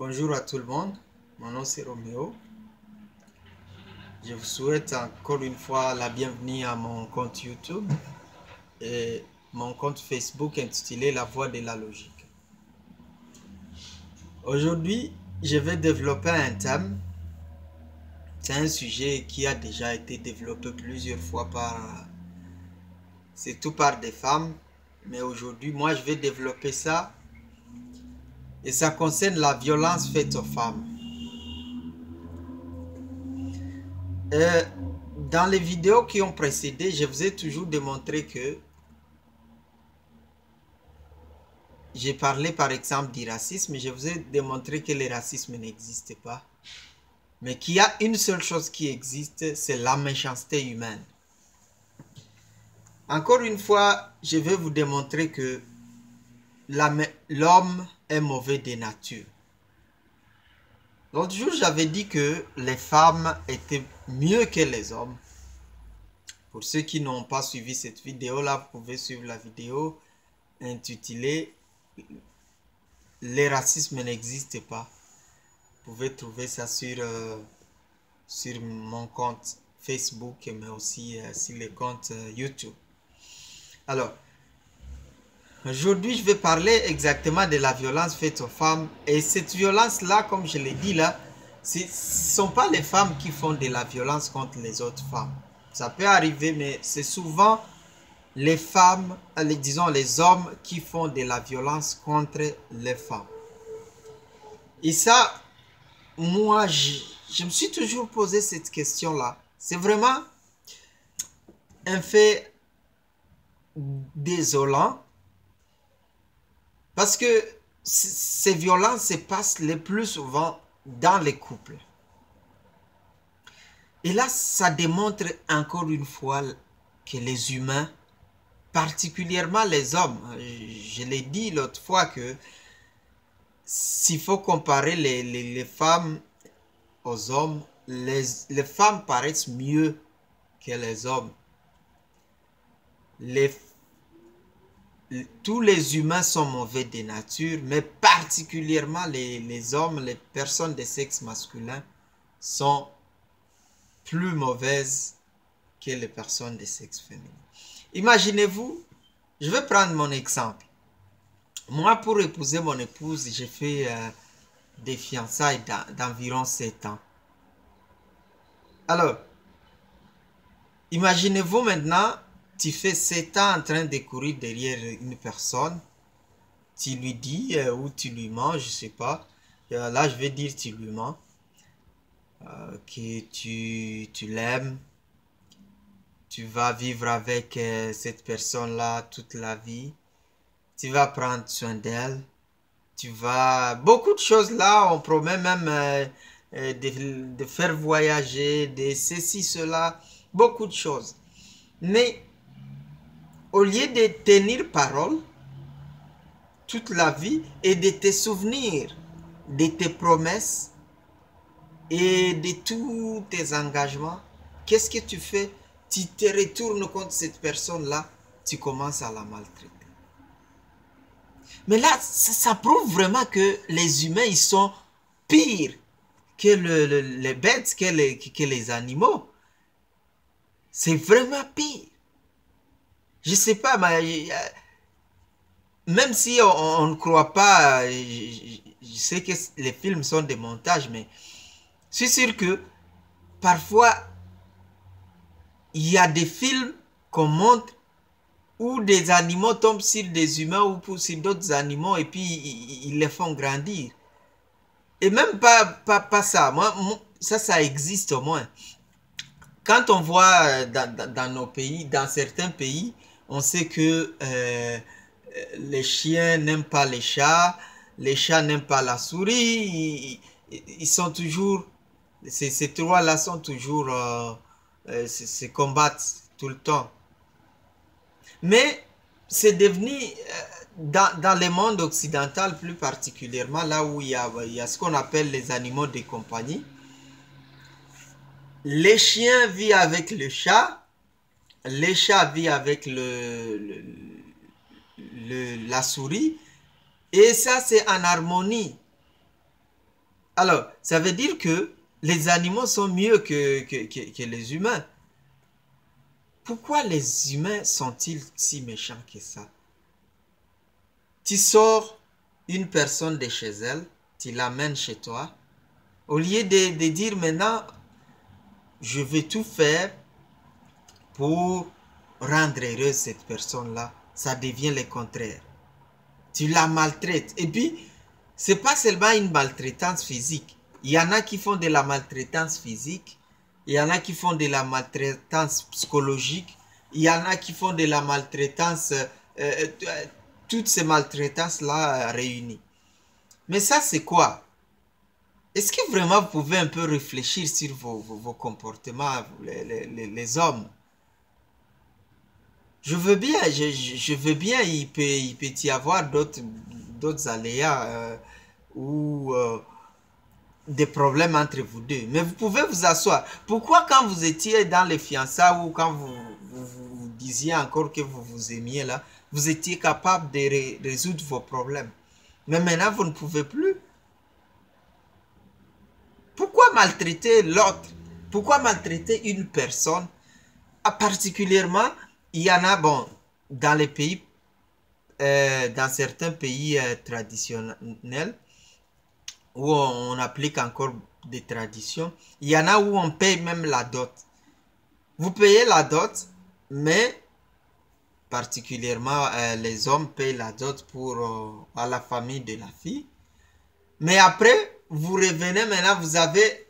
Bonjour à tout le monde, mon nom c'est Roméo. Je vous souhaite encore une fois la bienvenue à mon compte YouTube et mon compte Facebook intitulé La Voix de la Logique. Aujourd'hui, je vais développer un thème. C'est un sujet qui a déjà été développé plusieurs fois surtout par des femmes. Mais aujourd'hui, moi, je vais développer ça. Et ça concerne la violence faite aux femmes. Dans les vidéos qui ont précédé, je vous ai toujours démontré que j'ai parlé par exemple du racisme. Je vous ai démontré que le racisme n'existe pas. Mais qu'il y a une seule chose qui existe, c'est la méchanceté humaine. Encore une fois, je vais vous démontrer que l'homme est mauvais de nature. L'autre jour, j'avais dit que les femmes étaient mieux que les hommes. Pour ceux qui n'ont pas suivi cette vidéo-là, vous pouvez suivre la vidéo intitulée « Le racisme n'existe pas ». Vous pouvez trouver ça sur mon compte Facebook, mais aussi sur le compte YouTube. Alors, aujourd'hui, je vais parler exactement de la violence faite aux femmes. Et cette violence-là, comme je l'ai dit là, ce ne sont pas les femmes qui font de la violence contre les autres femmes. Ça peut arriver, mais c'est souvent les femmes, disons les hommes qui font de la violence contre les femmes. Et ça, moi, je me suis toujours posé cette question-là. C'est vraiment un fait désolant parce que ces violences se passent le plus souvent dans les couples. Et là, ça démontre encore une fois que les humains, particulièrement les hommes, je l'ai dit l'autre fois que s'il faut comparer les femmes aux hommes, les femmes paraissent mieux que les hommes. Tous les humains sont mauvais de nature, mais particulièrement les hommes, les personnes de sexe masculin sont plus mauvaises que les personnes de sexe féminin. Imaginez-vous, je vais prendre mon exemple. Moi, pour épouser mon épouse, j'ai fait des fiançailles d'environ 7 ans. Alors, imaginez-vous maintenant, tu fais 7 ans en train de courir derrière une personne, tu lui dis ou tu lui mens, je sais pas. Là, je vais dire tu lui mens, que tu l'aimes, tu vas vivre avec cette personne-là toute la vie, tu vas prendre soin d'elle, tu vas... Beaucoup de choses là, on promet même de faire voyager, de ceci, cela, beaucoup de choses. Mais au lieu de tenir parole toute la vie et de te souvenir de tes promesses et de tous tes engagements, qu'est-ce que tu fais? Tu te retournes contre cette personne-là, tu commences à la maltraiter. Mais là, ça prouve vraiment que les humains, ils sont pires que les bêtes, que les animaux. C'est vraiment pire. Je sais pas, mais même si on ne croit pas, je sais que les films sont des montages, mais je suis sûr que parfois, il y a des films qu'on montre où des animaux tombent sur des humains ou sur d'autres animaux et puis ils les font grandir. Et même pas ça. Ça existe au moins. Quand on voit dans nos pays, dans certains pays, on sait que les chiens n'aiment pas les chats n'aiment pas la souris, ils sont toujours, ces trois-là sont toujours, se combattent tout le temps. Mais c'est devenu, dans le monde occidental plus particulièrement, là où il y a ce qu'on appelle les animaux de compagnie, les chiens vivent avec le chat, les chats vivent avec la souris, et ça c'est en harmonie. Alors, ça veut dire que les animaux sont mieux que les humains. Pourquoi les humains sont-ils si méchants que ça? Tu sors une personne de chez elle, tu l'amènes chez toi. Au lieu de dire maintenant, je vais tout faire pour rendre heureuse cette personne-là, ça devient le contraire. Tu la maltraites. Et puis, c'est pas seulement une maltraitance physique. Il y en a qui font de la maltraitance physique, il y en a qui font de la maltraitance psychologique, il y en a qui font de la maltraitance, toutes ces maltraitances-là réunies. Mais ça, c'est quoi? Est-ce que vraiment vous pouvez un peu réfléchir sur vos comportements, les hommes? Je veux bien, je veux bien, il peut y avoir d'autres aléas ou des problèmes entre vous deux. Mais vous pouvez vous asseoir. Pourquoi quand vous étiez dans les fiançailles ou quand vous disiez encore que vous vous aimiez là, vous étiez capable de résoudre vos problèmes? Mais maintenant, vous ne pouvez plus. Pourquoi maltraiter l'autre? Pourquoi maltraiter une personne? Particulièrement, il y en a, bon, dans les pays, dans certains pays traditionnels, où on applique encore des traditions, il y en a où on paye même la dot. Vous payez la dot, mais particulièrement les hommes payent la dot pour à la famille de la fille. Mais après, vous revenez maintenant,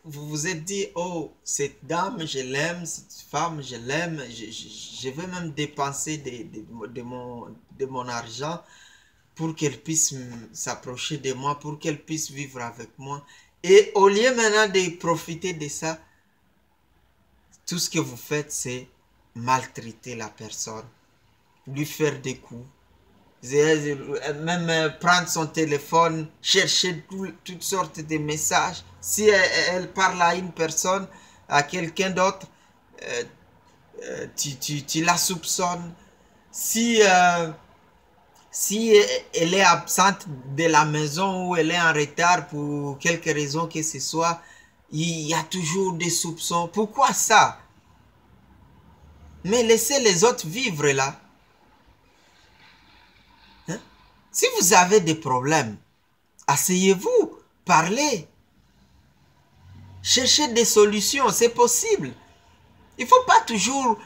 vous vous êtes dit, oh, cette dame, je l'aime, cette femme, je l'aime, je vais même dépenser de mon argent pour qu'elle puisse s'approcher de moi, pour qu'elle puisse vivre avec moi. Et au lieu maintenant de profiter de ça, tout ce que vous faites, c'est maltraiter la personne, lui faire des coups, même prendre son téléphone, chercher toutes sortes de messages. Si elle parle à une personne, à quelqu'un d'autre, tu la soupçonnes. Si elle est absente de la maison ou elle est en retard pour quelque raison que ce soit, il y a toujours des soupçons. Pourquoi ça? Mais laissez les autres vivre là. Si vous avez des problèmes, asseyez-vous, parlez. Cherchez des solutions, c'est possible. Il ne faut pas toujours...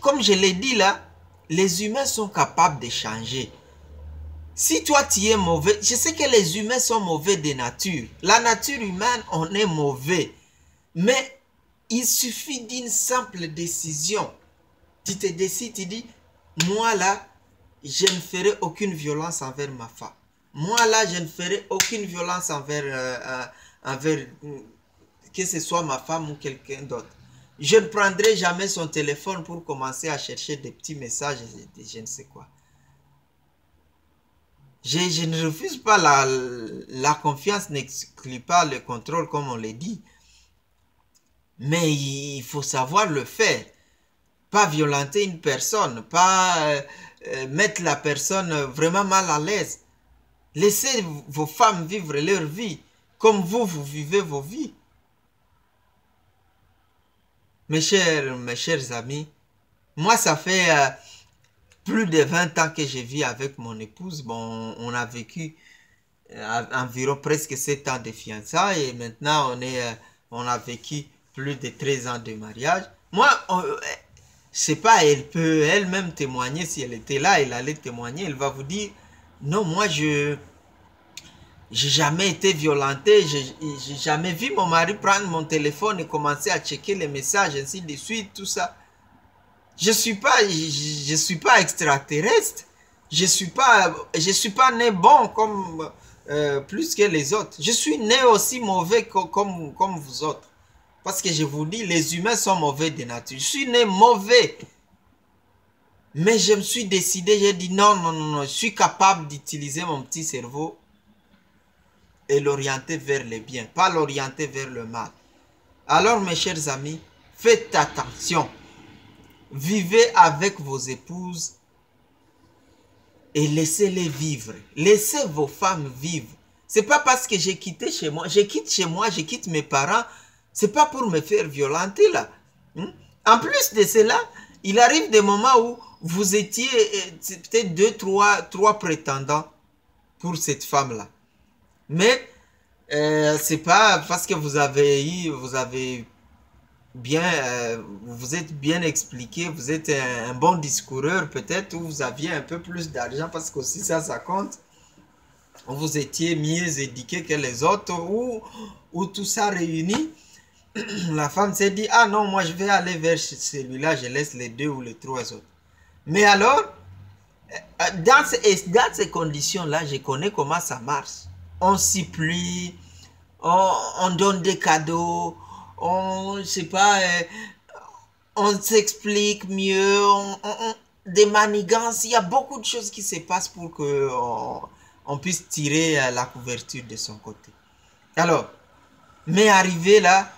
comme je l'ai dit là, les humains sont capables de changer. Si toi tu es mauvais, je sais que les humains sont mauvais de nature. La nature humaine, on est mauvais. Mais il suffit d'une simple décision. Tu te décides, tu dis, moi là, je ne ferai aucune violence envers ma femme. Moi là, je ne ferai aucune violence envers que ce soit ma femme ou quelqu'un d'autre. Je ne prendrai jamais son téléphone pour commencer à chercher des petits messages, je ne sais quoi. Je ne refuse pas la confiance n'exclut pas le contrôle comme on l'a dit. Mais il faut savoir le faire. Pas violenter une personne, pas mettre la personne vraiment mal à l'aise. Laissez vos femmes vivre leur vie comme vous vivez vos vies. Mes chers amis, moi ça fait plus de 20 ans que je vis avec mon épouse. Bon, on a vécu environ presque 7 ans de fiançailles et maintenant on a vécu plus de 13 ans de mariage. Moi, je sais pas, elle peut elle-même témoigner, si elle était là, elle allait témoigner, elle va vous dire, non, moi j'ai jamais été violenté, j'ai jamais vu mon mari prendre mon téléphone et commencer à checker les messages, ainsi de suite, tout ça. Je suis pas extraterrestre, je suis pas né bon comme plus que les autres. Je suis né aussi mauvais comme vous autres. Parce que je vous dis, les humains sont mauvais de nature. Je suis né mauvais. Mais je me suis décidé, j'ai dit non, non, non, non, je suis capable d'utiliser mon petit cerveau et l'orienter vers le bien, pas l'orienter vers le mal. Alors mes chers amis, faites attention. Vivez avec vos épouses et laissez-les vivre. Laissez vos femmes vivre. C'est pas parce que j'ai quitté chez moi, je quitte mes parents, c'est pas pour me faire violenter là. En plus de cela, il arrive des moments où vous étiez peut-être trois prétendants pour cette femme-là. Mais c'est pas parce que vous avez bien, vous êtes bien expliqué, vous êtes un bon discoureur peut-être, ou vous aviez un peu plus d'argent parce que aussi ça compte. Vous étiez mieux éduqué que les autres, ou tout ça réuni. La femme s'est dit, ah non, moi je vais aller vers celui-là, je laisse les deux ou les trois autres. Mais alors, dans ces conditions-là, je connais comment ça marche. On s'y plie, on donne des cadeaux, on, je sais pas, on s'explique mieux, des manigances, il y a beaucoup de choses qui se passent pour que on puisse tirer la couverture de son côté. Alors, mais arrivé là,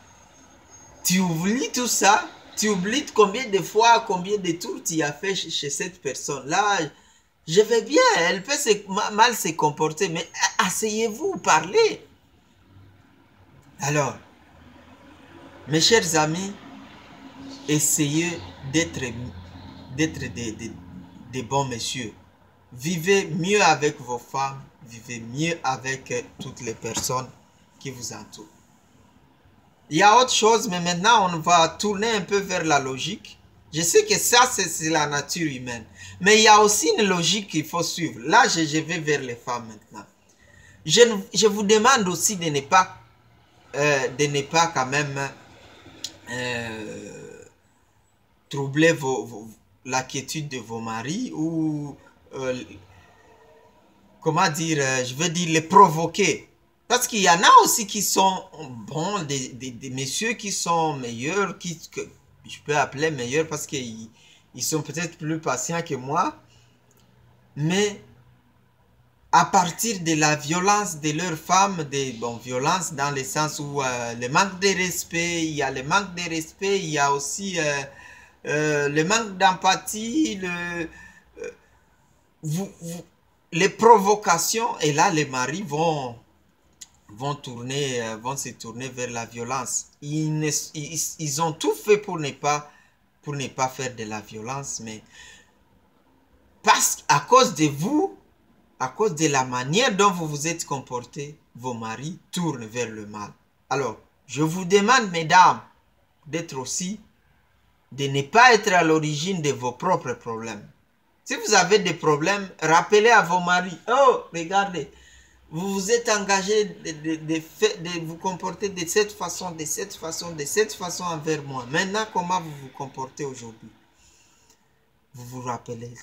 tu oublies tout ça, tu oublies combien de fois, combien de tours tu as fait chez cette personne-là. Je vais bien, elle peut mal se comporter, mais asseyez-vous, parlez. Alors, mes chers amis, essayez d'être des bons messieurs. Vivez mieux avec vos femmes, vivez mieux avec toutes les personnes qui vous entourent. Il y a autre chose, mais maintenant on va tourner un peu vers la logique. Je sais que ça, c'est la nature humaine. Mais il y a aussi une logique qu'il faut suivre. Là, je vais vers les femmes maintenant. Je vous demande aussi de ne pas quand même troubler la quiétude de vos maris ou, comment dire, je veux dire, les provoquer. Parce qu'il y en a aussi qui sont bons, des messieurs qui sont meilleurs, que je peux appeler meilleurs parce qu'ils sont peut-être plus patients que moi. Mais à partir de la violence de leurs femmes, violence dans le sens où le manque de respect, il y a le manque de respect, il y a aussi le manque d'empathie, les provocations, et là les maris vont se tourner vers la violence. Ils ont tout fait pour ne pas faire de la violence, mais parce qu'à cause de vous, à cause de la manière dont vous vous êtes comporté, vos maris tournent vers le mal. Alors, je vous demande, mesdames, d'être aussi, de ne pas être à l'origine de vos propres problèmes. Si vous avez des problèmes, rappelez à vos maris, oh, regardez, vous vous êtes engagé de vous comporter de cette façon, de cette façon envers moi. Maintenant, comment vous vous comportez aujourd'hui? Vous vous rappelez.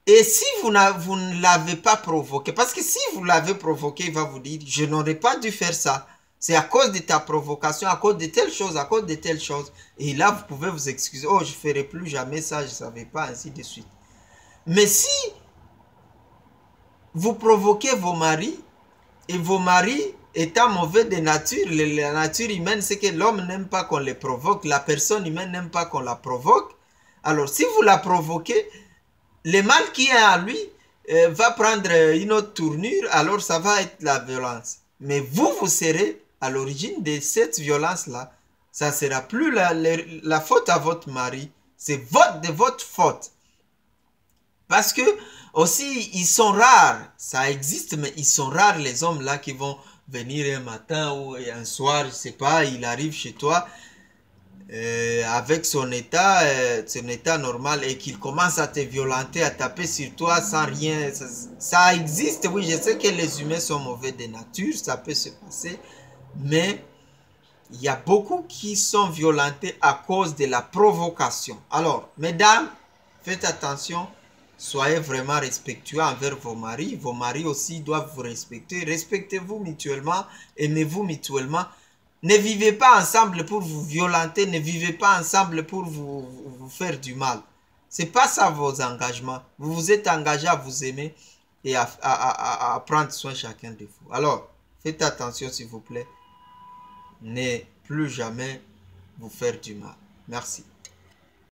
Et si vous ne l'avez pas provoqué, parce que si vous l'avez provoqué, il va vous dire, je n'aurais pas dû faire ça. C'est à cause de ta provocation, à cause de telle chose, à cause de telle chose. Et là, vous pouvez vous excuser. Oh, je ne ferai plus jamais ça, je ne savais pas, ainsi de suite. Mais si vous provoquez vos maris, et vos maris étant mauvais de nature, la nature humaine, c'est que l'homme n'aime pas qu'on les provoque, la personne humaine n'aime pas qu'on la provoque. Alors, si vous la provoquez, le mal qui est en lui va prendre une autre tournure, alors ça va être la violence. Mais vous serez à l'origine de cette violence-là. Ça ne sera plus la faute à votre mari, c'est de votre faute. Parce que aussi, ils sont rares, ça existe, mais ils sont rares les hommes là qui vont venir un matin ou un soir, je sais pas, il arrive chez toi avec son état normal et qu'il commence à te violenter, à taper sur toi sans rien. Ça existe, oui, je sais que les humains sont mauvais de nature, ça peut se passer, mais il y a beaucoup qui sont violentés à cause de la provocation. Alors, mesdames, faites attention. Soyez vraiment respectueux envers vos maris. Vos maris aussi doivent vous respecter. Respectez-vous mutuellement. Aimez-vous mutuellement. Ne vivez pas ensemble pour vous violenter. Ne vivez pas ensemble pour vous faire du mal. Ce n'est pas ça vos engagements. Vous vous êtes engagé à vous aimer et à prendre soin chacun de vous. Alors, faites attention s'il vous plaît. Ne plus jamais vous faire du mal. Merci.